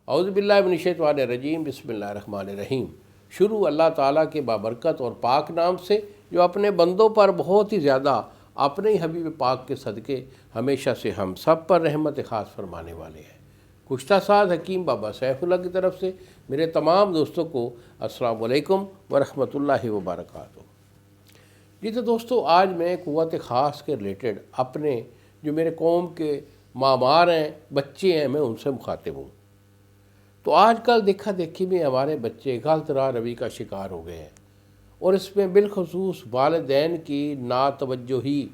اعوذ باللہ من الشیطان الرجیم، بسم اللہ الرحمن الرحیم۔ شروع اللہ تعالیٰ کے بابرکت اور پاک نام سے جو اپنے بندوں پر بہت ہی زیادہ اپنے ہی حبیب پاک کے صدقے ہمیشہ سے ہم سب پر رحمت خاص فرمانے والے ہیں۔ گزشتہ سال حکیم بابا سیف اللہ کی طرف سے میرے تمام دوستوں کو السلام علیکم ورحمۃ اللہ وبرکاتہ۔ جی تو دوستو، آج میں قوت خاص کے ریلیٹڈ اپنے جو میرے قوم کے معمار ہیں، بچے ہیں، میں ان سے مخاطب ہوں۔ تو آج کل دیکھا دیکھی میں ہمارے بچے غلط راہ روی کا شکار ہو گئے ہیں، اور اس میں بالخصوص والدین کی ناتوجہی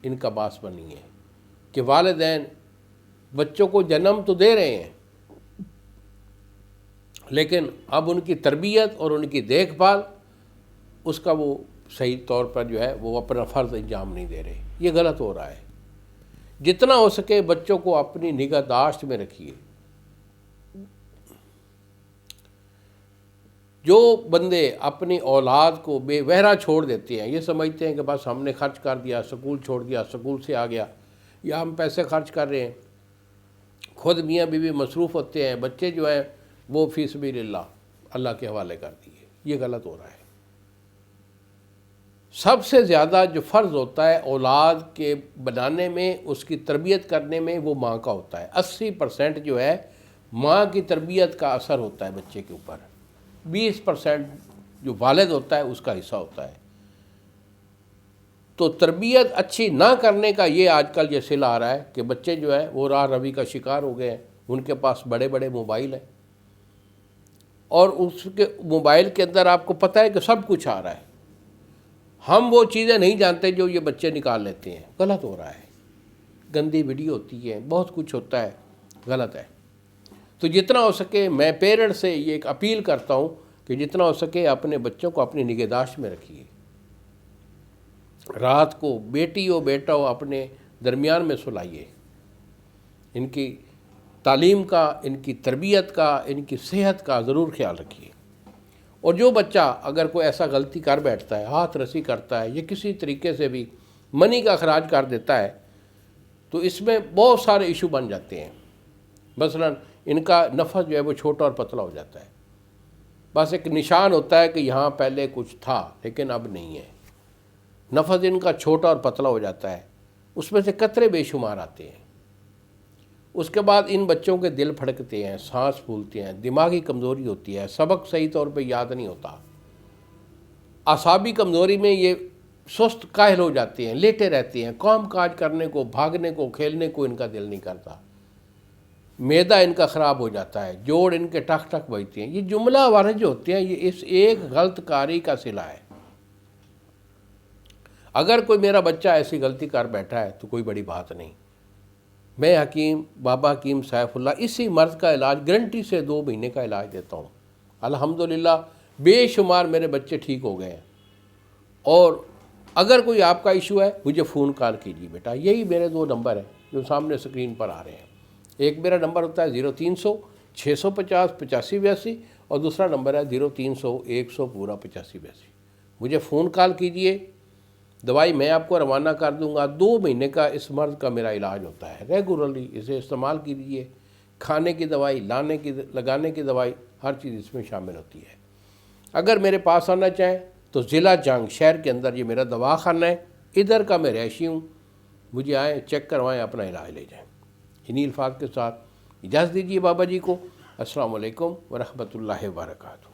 ان کا باعث بنی ہے کہ والدین بچوں کو جنم تو دے رہے ہیں، لیکن اب ان کی تربیت اور ان کی دیکھ بھال اس کا وہ صحیح طور پر جو ہے وہ اپنا فرض انجام نہیں دے رہے۔ یہ غلط ہو رہا ہے۔ جتنا ہو سکے بچوں کو اپنی نگہداشت میں رکھیے۔ جو بندے اپنی اولاد کو بے وہرا چھوڑ دیتے ہیں، یہ سمجھتے ہیں کہ بس ہم نے خرچ کر دیا، سکول چھوڑ دیا، سکول سے آ گیا، یا ہم پیسے خرچ کر رہے ہیں، خود میاں بیوی مصروف ہوتے ہیں، بچے جو ہیں وہ فی سبیل اللہ کے حوالے کر دیے۔ یہ غلط ہو رہا ہے۔ سب سے زیادہ جو فرض ہوتا ہے اولاد کے بنانے میں، اس کی تربیت کرنے میں، وہ ماں کا ہوتا ہے۔ 80% جو ہے ماں کی تربیت کا اثر ہوتا ہے بچے کے اوپر، 20% جو والد ہوتا ہے اس کا حصہ ہوتا ہے۔ تو تربیت اچھی نہ کرنے کا یہ آج کل یہ سلسلہ آ رہا ہے کہ بچے جو ہیں وہ راہ روی کا شکار ہو گئے ہیں۔ ان کے پاس بڑے بڑے موبائل ہیں، اور اس کے موبائل کے اندر آپ کو پتہ ہے کہ سب کچھ آ رہا ہے۔ ہم وہ چیزیں نہیں جانتے جو یہ بچے نکال لیتے ہیں۔ غلط ہو رہا ہے، گندی ویڈیو ہوتی ہے، بہت کچھ ہوتا ہے، غلط ہے۔ تو جتنا ہو سکے میں پیرنٹ سے یہ ایک اپیل کرتا ہوں کہ جتنا ہو سکے اپنے بچوں کو اپنی نگہداشت میں رکھیے۔ رات کو بیٹی ہو بیٹا ہو اپنے درمیان میں سلائیے۔ ان کی تعلیم کا، ان کی تربیت کا، ان کی صحت کا ضرور خیال رکھیے۔ اور جو بچہ اگر کوئی ایسا غلطی کر بیٹھتا ہے، ہاتھ رسی کرتا ہے، یا کسی طریقے سے بھی منی کا اخراج کر دیتا ہے، تو اس میں بہت سارے ایشو بن جاتے ہیں۔ مثلا ان کا نفس جو ہے وہ چھوٹا اور پتلا ہو جاتا ہے۔ بس ایک نشان ہوتا ہے کہ یہاں پہلے کچھ تھا لیکن اب نہیں ہے۔ نفس ان کا چھوٹا اور پتلا ہو جاتا ہے، اس میں سے قطرے بے شمار آتے ہیں۔ اس کے بعد ان بچوں کے دل پھڑکتے ہیں، سانس پھولتے ہیں، دماغی کمزوری ہوتی ہے، سبق صحیح طور پہ یاد نہیں ہوتا، اعصابی کمزوری میں یہ سست کاہل ہو جاتے ہیں، لیٹے رہتے ہیں، کام کاج کرنے کو، بھاگنے کو، کھیلنے کو ان کا دل نہیں کرتا، معدہ ان کا خراب ہو جاتا ہے، جوڑ ان کے ٹک ٹک بجتے ہیں۔ یہ جملہ وارد جو ہوتے ہیں یہ اس ایک غلط کاری کا صلہ ہے۔ اگر کوئی میرا بچہ ایسی غلطی کر بیٹھا ہے تو کوئی بڑی بات نہیں، میں حکیم بابا حکیم سیف اللہ اسی مرض کا علاج گارنٹی سے 2 مہینے کا علاج دیتا ہوں۔ الحمدللہ بے شمار میرے بچے ٹھیک ہو گئے ہیں۔ اور اگر کوئی آپ کا ایشو ہے مجھے فون کال کیجیے بیٹا، یہی میرے 2 نمبر ہیں جو سامنے اسکرین پر آ رہے ہیں۔ ایک میرا نمبر ہوتا ہے 0300 650 8582، اور دوسرا نمبر ہے 0300 100 پورا 8582۔ مجھے فون کال کیجیے، دوائی میں آپ کو روانہ کر دوں گا۔ 2 مہینے کا اس مرض کا میرا علاج ہوتا ہے، ریگولرلی اسے استعمال کیجیے۔ کھانے کی دوائی، لگانے کی دوائی، ہر چیز اس میں شامل ہوتی ہے۔ اگر میرے پاس آنا چاہیں تو ضلع جنگ شہر کے اندر یہ میرا دواخانہ ہے، ادھر کا میں رہائشی ہوں۔ مجھے آئیں، چیک کروائیں، اپنا علاج لے جائیں۔ انہی الفاظ کے ساتھ اجازت دیجیے بابا جی کو۔ السلام علیکم ورحمۃ اللہ وبرکاتہ۔